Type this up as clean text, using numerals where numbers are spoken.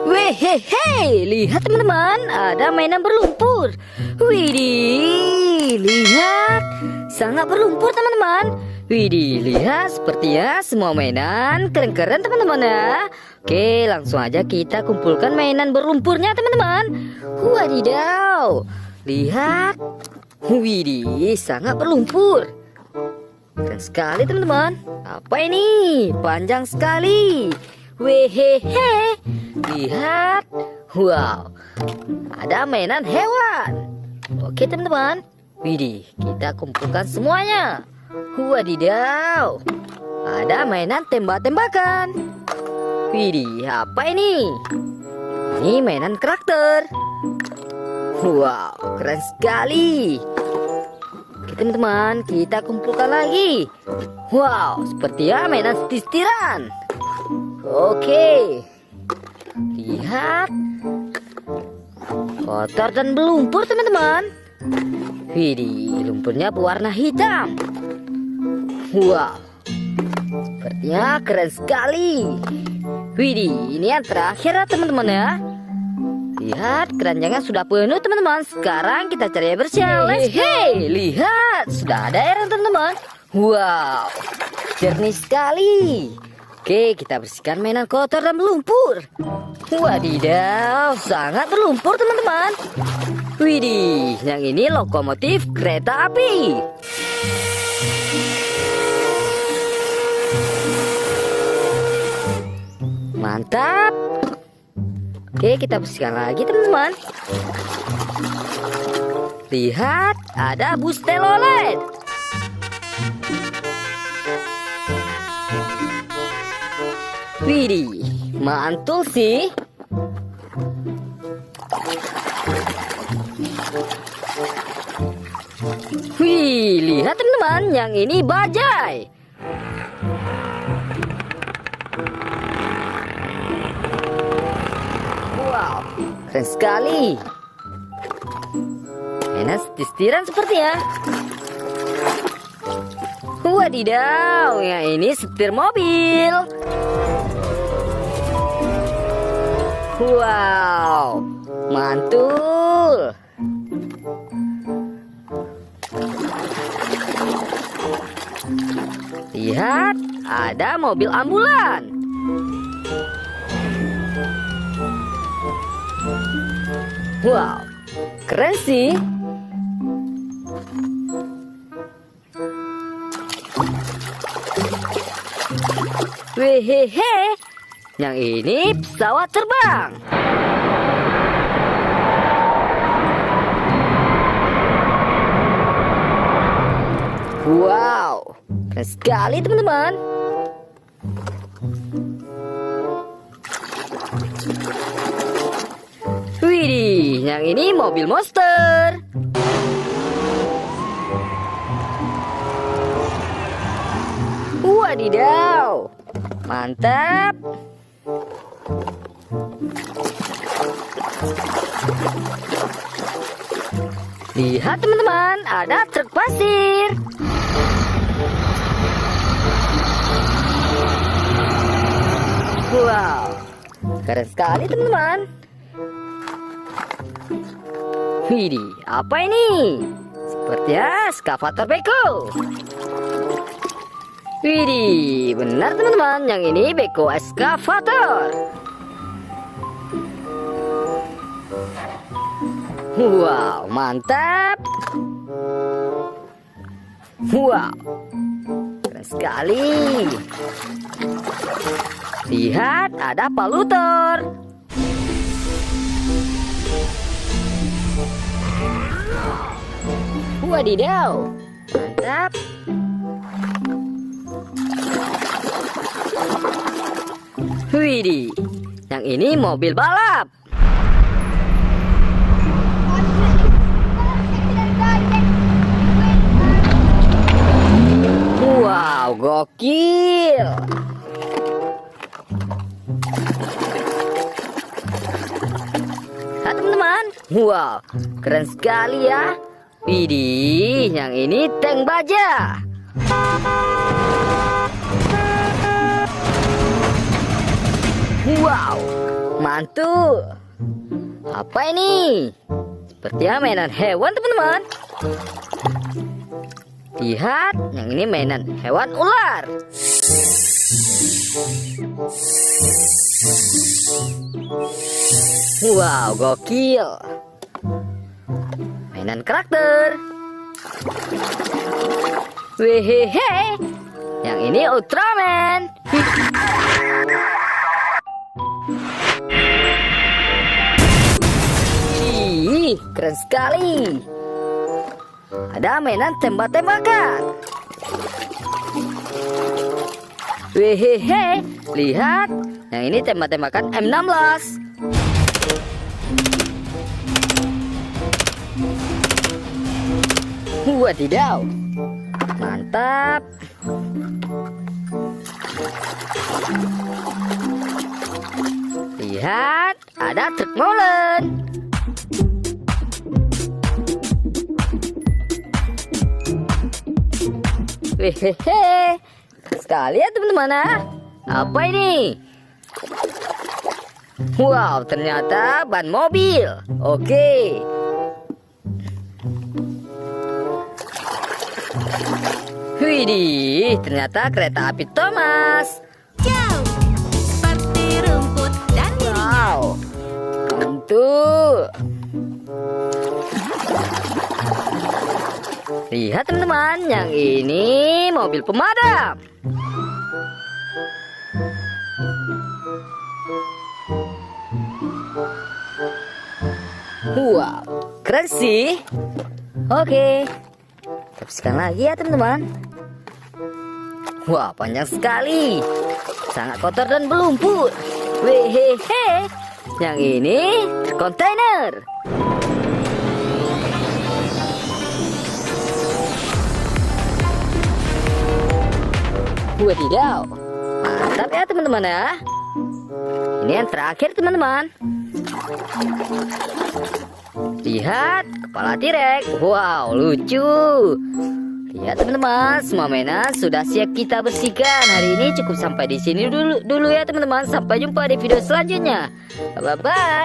Wehehe, lihat teman-teman, ada mainan berlumpur. Widih, lihat, sangat berlumpur teman-teman. Widih, lihat sepertinya semua mainan keren-keren teman-teman ya. Oke, langsung aja kita kumpulkan mainan berlumpurnya teman-teman. Wadidaw, lihat. Widih, sangat berlumpur. Keren sekali teman-teman. Apa ini? Panjang sekali. Wehehe, lihat. Wow, ada mainan hewan. Oke teman-teman. Widih, kita kumpulkan semuanya. Wadidaw, ada mainan tembak-tembakan. Widih, apa ini? Ini mainan karakter. Wow, keren sekali. Oke teman-teman, kita kumpulkan lagi. Wow, sepertinya mainan setir-setiran. Oke, lihat, kotor dan berlumpur teman-teman. Widih, lumpurnya berwarna hitam. Wow, sepertinya keren sekali. Widih, ini yang terakhir ya teman-teman ya. Lihat, keranjangnya sudah penuh teman-teman. Sekarang kita cari air bersih. Hehehe, lihat, sudah ada air teman-teman. Wow, jernih sekali. Oke, kita bersihkan mainan kotor dan berlumpur. Wadidaw, sangat berlumpur teman-teman. Widih, yang ini lokomotif kereta api. Mantap. Oke, kita bersihkan lagi teman-teman. Lihat, ada bus telolet. Widih, mantul sih. Wih, lihat teman-teman, yang ini bajai. Wow, keren sekali. Mainan setir-setiran sepertinya. Wadidaw, yang ini setir mobil. Wow, mantul. Lihat, ada mobil ambulan. Wow, keren sih. Wehehe, yang ini pesawat terbang. Wow, keren sekali teman-teman. Widih, yang ini mobil monster. Wadidaw, mantap. Lihat teman-teman, ada truk pasir. Wow, keren sekali teman-teman. Widih, apa ini? Sepertinya eskavator beko. Widih, benar teman-teman, yang ini beko eskavator. Wow, mantap. Wow, keren sekali. Lihat, ada palutor. Wadidaw, mantap. Widih, yang ini mobil balap. Wow, gokil. Nah, teman-teman, wow, keren sekali ya. Widih, yang ini tank baja. Wow, mantul. Apa ini? Sepertinya mainan hewan, teman-teman. Lihat, yang ini mainan hewan ular. Wow, gokil. Mainan karakter. Wehehe, yang ini Ultraman. Ih, keren sekali. Ada mainan tembak-tembakan. Wehehe, lihat, yang ini tembak-tembakan M16. Wadidaw, mantap. Lihat, ada truk molen. Hehehe, sekali ya teman-teman. Apa ini? Wow, ternyata ban mobil. Oke. Widih, ternyata kereta api Thomas. Jauh, seperti rumput dan dirinya. Wow, mantul. Lihat teman-teman, yang ini mobil pemadam. Wow, keren sih. Oke, teruskan lagi ya teman-teman. Wah, panjang sekali, sangat kotor dan berlumpur. Wehehe, yang ini kontainer. Wadidaw, mantap ya teman-teman ya. Ini yang terakhir teman-teman. Lihat, kepala T-Rex. Wow, lucu. Lihat teman-teman, semua mainan sudah siap kita bersihkan. Hari ini cukup sampai di sini dulu ya teman-teman. Sampai jumpa di video selanjutnya. Bye bye.